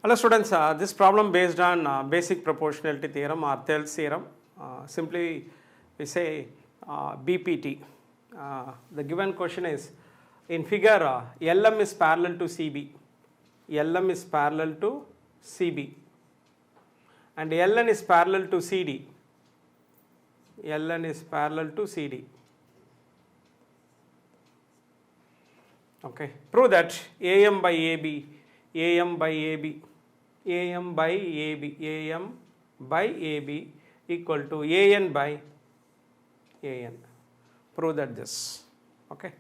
Hello students, this problem based on basic proportionality theorem or Thales theorem. Simply we say BPT. The given question is, in figure LM is parallel to CB. LM is parallel to CB and LN is parallel to CD. LN is parallel to CD. Okay, prove that AM by AB, AM by AB, AM by AB, AM by AB equal to AN by AN. Prove that this. Okay.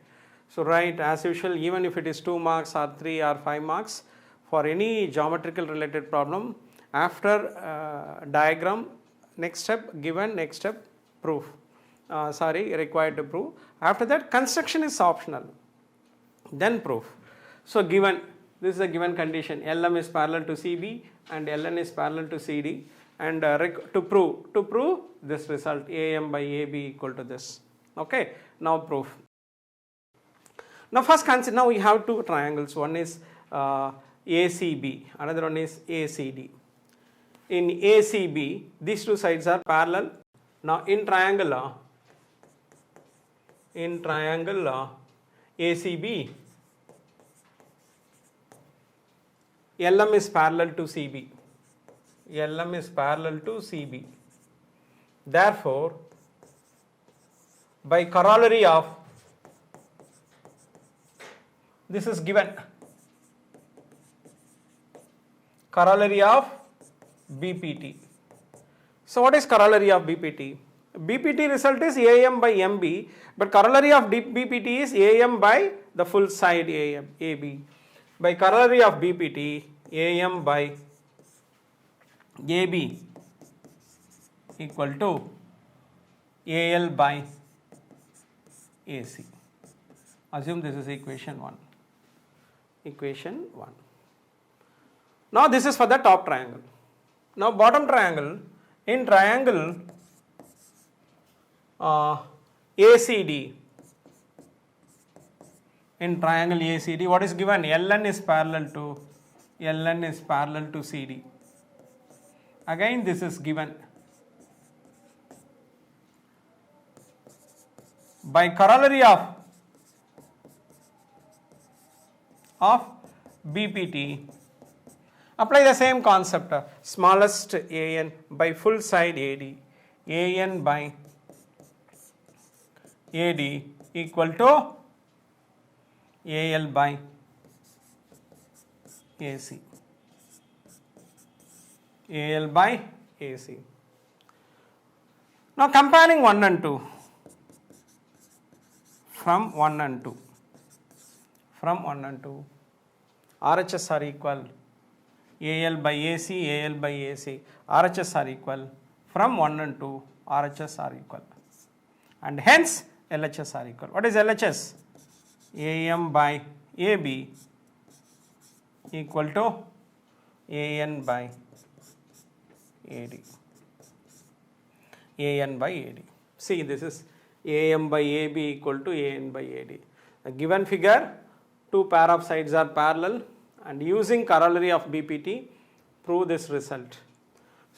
So write as usual, even if it is 2 marks or 3 or 5 marks, for any geometrical related problem, after diagram, next step given, next step proof. Required to prove. After that, construction is optional. Then proof. So given, this is a given condition, LM is parallel to CB and LN is parallel to CD, and to prove this result, AM by AB equal to this. Okay, now proof. Now first consider, now we have two triangles, one is ACB, another one is ACD. In ACB, these two sides are parallel. Now in triangle ACB, LM is parallel to CB. LM is parallel to CB. Therefore, by corollary of, this is given, corollary of BPT. So what is corollary of BPT? BPT result is AM by MB, but corollary of BPT is AM by the full side AB. By corollary of BPT, AM by AB equal to AL by AC. Assume this is equation 1. Equation 1. Now this is for the top triangle. Now bottom triangle, in triangle ACD, in triangle ACD, what is given? LN is parallel to CD. Again this is given. By corollary of BPT, apply the same concept, smallest AN by full side AD, AN by AD equal to AL by AC. AL by AC. Now comparing 1 and 2. From 1 and 2. RHS are equal. AL by AC, AL by AC. RHS are equal. From 1 and 2, RHS are equal. And hence, LHS are equal. What is LHS? AM by AB equal to AN by AD. AN by AD. See, this is AM by AB equal to AN by AD. The given figure, two pair of sides are parallel, and using corollary of BPT, prove this result.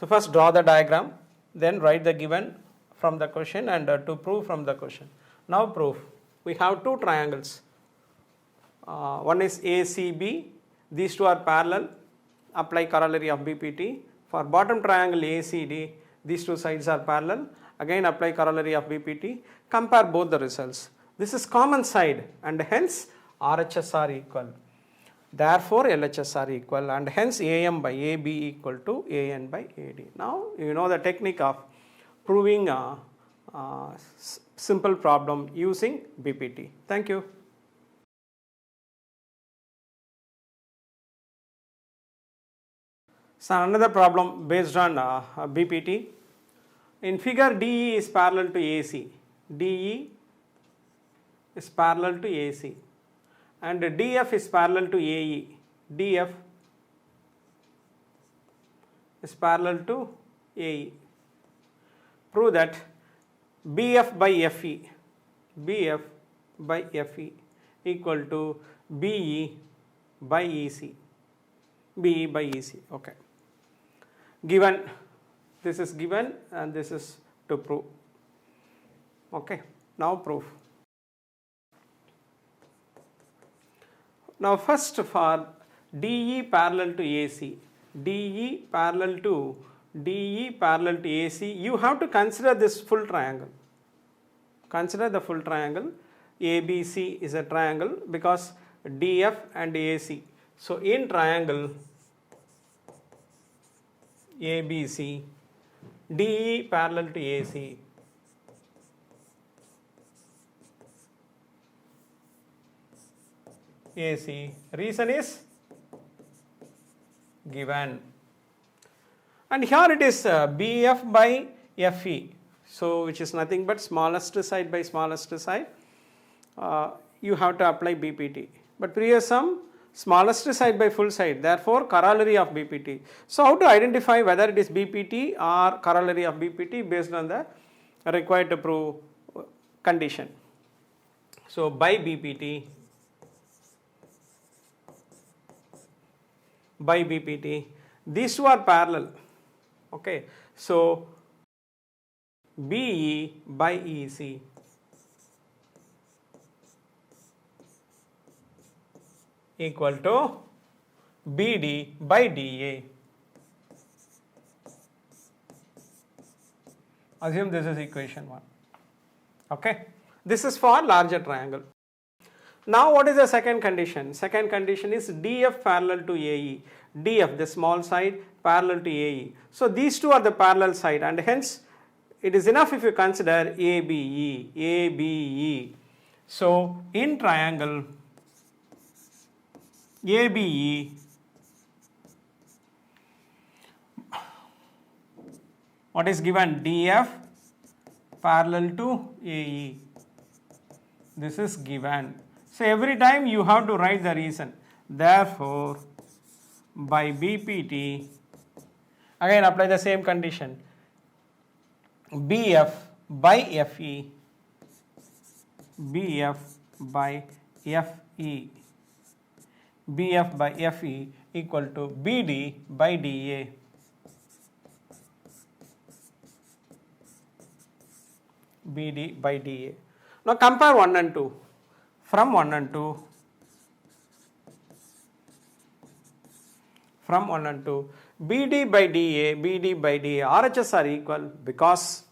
So first draw the diagram, then write the given from the question and to prove from the question. Now proof. We have two triangles. One is ACB, these two are parallel, apply corollary of BPT. For bottom triangle ACD, these two sides are parallel, again apply corollary of BPT, compare both the results. This is common side and hence RHS are equal. Therefore LHS are equal and hence AM by AB equal to AN by AD. Now you know the technique of proving a simple problem using BPT. Thank you. So another problem based on BPT. In figure, DE is parallel to AC. DE is parallel to AC. And DF is parallel to AE. DF is parallel to AE. Prove that BF by FE. BF by FE equal to BE by EC. BE by EC. Okay. Given, this is given and this is to prove. Okay. Now proof. Now first for DE parallel to AC, DE parallel to AC, you have to consider this full triangle. Consider the full triangle. ABC is a triangle because DF and AC. So in triangle ABC, DE parallel to AC, reason is given, and here it is BF by FE, so which is nothing but smallest side by smallest side. You have to apply BPT, but previous sum smallest side by full side, therefore corollary of BPT. So how to identify whether it is BPT or corollary of BPT based on the required to prove condition. So by BPT, these two are parallel. Okay, so BE by EC equal to BD by DA. Assume this is equation 1. Okay, this is for larger triangle. Now what is the second condition? Second condition is DF parallel to AE. DF, the small side, parallel to AE. So these two are the parallel side, and hence it is enough if you consider ABE. So in triangle ABE, what is given? DF parallel to AE. This is given. So every time you have to write the reason. Therefore, by BPT, again apply the same condition. BF by FE, BF by FE, BF by FE equal to BD by DA. BD by DA. Now compare 1 and 2. From 1 and 2, BD by DA, RHS are equal because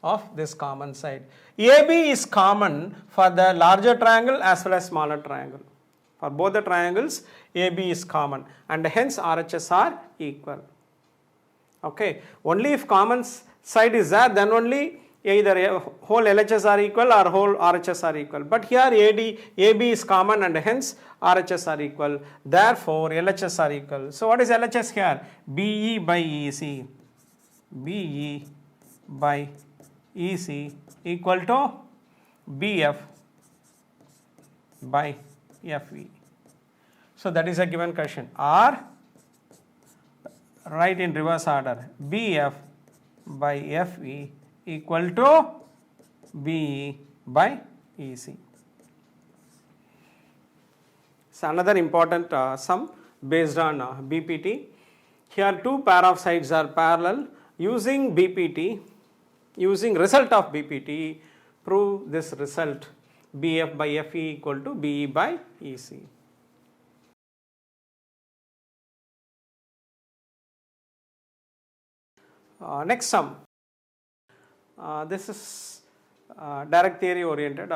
of this common side. AB is common for the larger triangle as well as smaller triangle. For both the triangles, AB is common, and hence RHS are equal. Okay, only if common side is there, then only either whole LHS are equal or whole RHS are equal. But here AB is common, and hence RHS are equal. Therefore, LHS are equal. So what is LHS here? BE by EC. BE by EC equal to BF by FE. So that is a given question. Or write in reverse order. BF by FE equal to BE by EC. So another important sum based on BPT. Here two pair of sides are parallel. Using BPT, using result of BPT, prove this result. BF by FE equal to BE by EC. Next sum. This is direct theory oriented.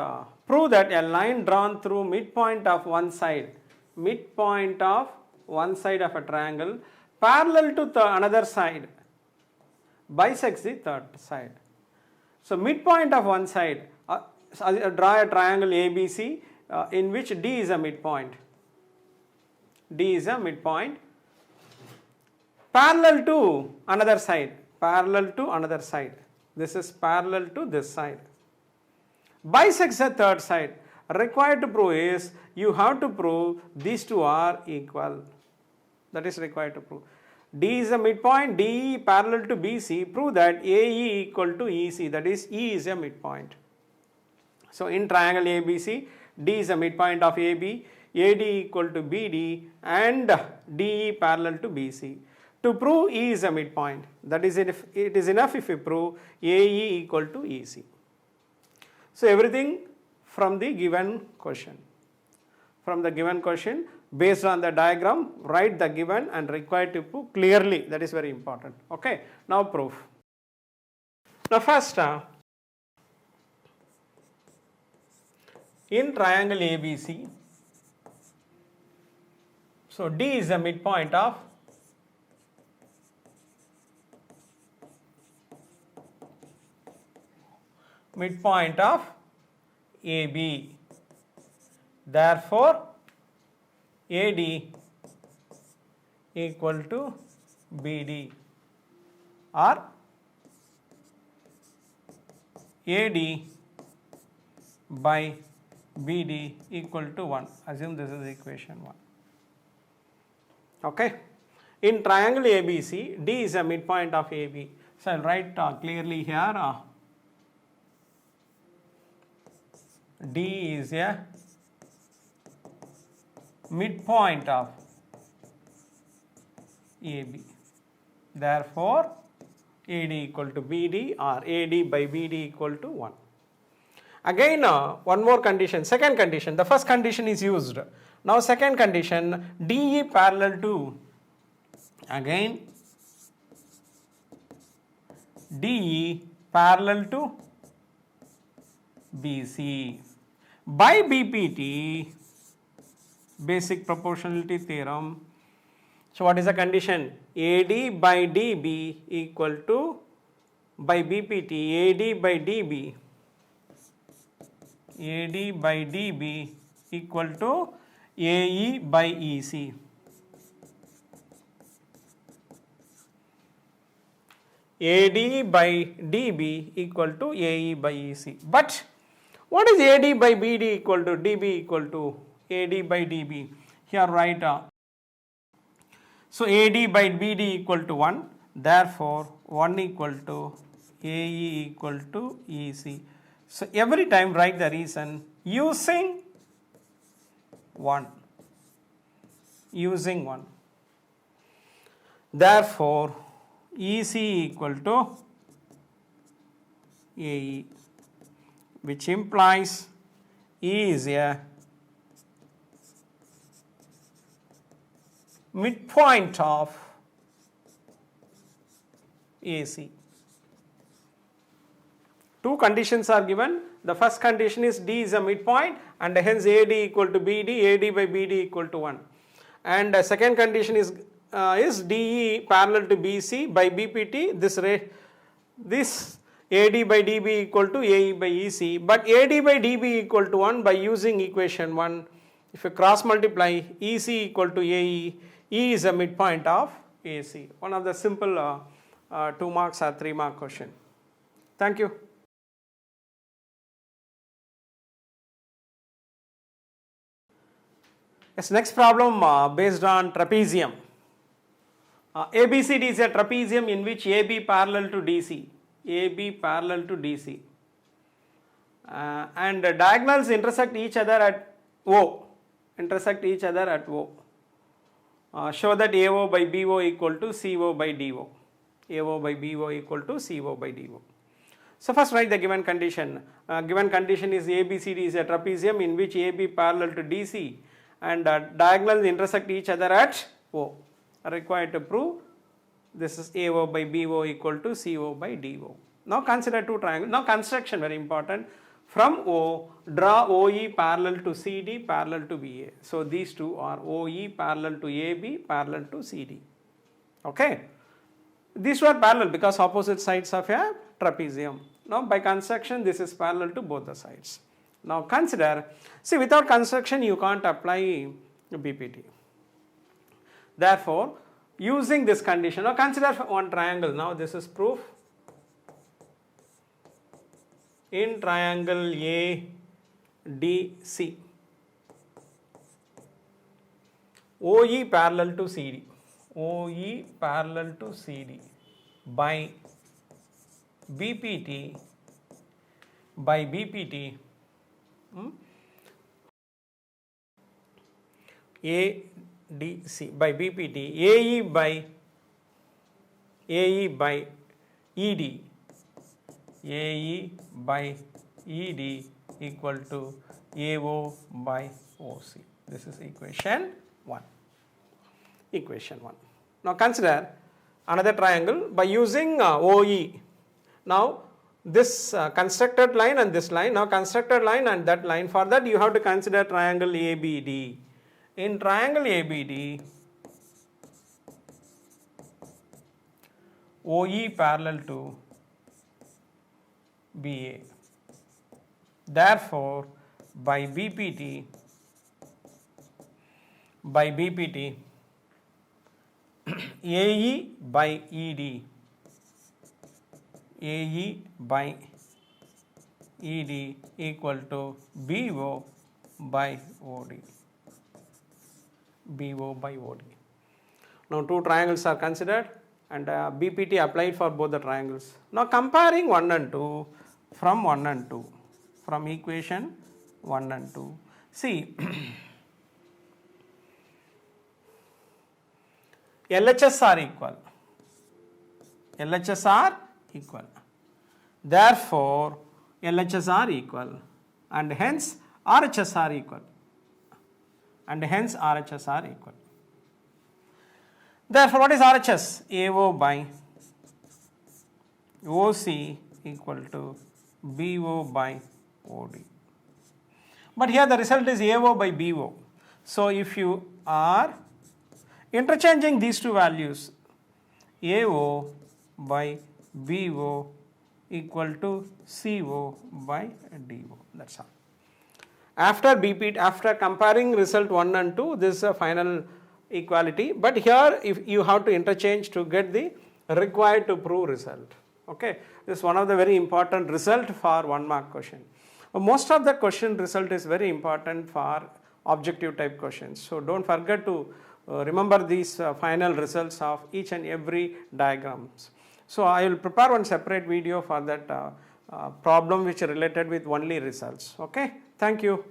Prove that a line drawn through midpoint of one side of a triangle parallel to the another side bisects the third side. So midpoint of one side, draw a triangle ABC in which D is a midpoint. D is a midpoint parallel to another side. This is parallel to this side. Bisects the third side. Required to prove is you have to prove these two are equal. That is required to prove. D is a midpoint, DE parallel to BC. Prove that AE equal to EC. That is E is a midpoint. So in triangle ABC, D is a midpoint of AB. AD equal to BD and DE parallel to BC. To prove E is a midpoint, that is, it is enough if we prove AE equal to EC. So everything from the given question. From the given question, based on the diagram, write the given and required to prove clearly. That is very important. Okay. Now proof. Now first, in triangle ABC, so D is the midpoint of AB. Therefore, AD equal to BD or AD by BD equal to 1. Assume this is equation 1. Okay. In triangle ABC, D is a midpoint of AB. So I will write clearly here D is a midpoint of AB. Therefore, AD equal to BD or AD by BD equal to 1. Again, one more condition, second condition. The first condition is used. Now, second condition, DE parallel to, again, DE parallel to BC. By BPT, basic proportionality theorem. So what is the condition? AD by DB equal to, by BPT, AD by DB, AD by DB equal to AE by EC. AD by DB equal to AE by EC. But what is AD by BD equal to DB equal to AD by DB? Here write so AD by BD equal to 1. Therefore, 1 equal to AE equal to EC. So every time write the reason using 1. Using 1. Therefore, EC equal to AE, which implies E is a midpoint of AC. Two conditions are given. The first condition is D is a midpoint and hence AD equal to BD, AD by BD equal to 1. And the second condition is DE parallel to BC by BPT, this AD by DB equal to AE by EC, but AD by DB equal to 1 by using equation 1. If you cross multiply EC equal to AE, E is a midpoint of AC. One of the simple 2 marks or 3 mark question. Thank you. Yes, next problem based on trapezium. ABCD is a trapezium in which AB parallel to DC, AB parallel to DC, and diagonals intersect each other at O, show that AO by BO equal to CO by DO, AO by BO equal to CO by DO. So first write the given condition. Given condition is ABCD is a trapezium in which AB parallel to DC and diagonals intersect each other at O. Required to prove this is AO by BO equal to CO by DO. Now consider two triangles. Now construction very important. From O, draw OE parallel to CD parallel to BA. So these two are OE parallel to AB parallel to CD. Okay. These two are parallel because opposite sides of a trapezium. Now by construction this is parallel to both the sides. Now consider, see without construction you can't apply BPT. Therefore, using this condition, now consider one triangle. Now this is proof. In triangle ADC, OE parallel to CD, OE parallel to CD by BPT, ADC by BPT, AE by ED, AE by ED equal to AO by OC. This is equation 1. Equation 1. Now consider another triangle by using OE. Now this constructed line and this line, now constructed line and that line, for that you have to consider triangle ABD. In triangle ABD, OE parallel to BA. Therefore, by BPT, AE by ED, AE by ED equal to BO by OD. BO by OD. Now two triangles are considered and BPT applied for both the triangles. Now comparing 1 and 2 from 1 and 2, from equation 1 and 2. See, LHS are equal. LHS are equal. Therefore, LHS are equal and hence RHS are equal. And hence RHS are equal. Therefore, what is RHS? AO by OC equal to BO by OD. But here the result is AO by BO. So, if you are interchanging these two values, AO by BO equal to CO by DO. That's all. After comparing result 1 and 2, this is a final equality. But here, if you have to interchange to get the required to prove result. Okay, this is one of the very important result for 1 mark question. Most of the question result is very important for objective type questions. So don't forget to remember these final results of each and every diagrams. So I will prepare one separate video for that problem which is related with only results. Okay, thank you.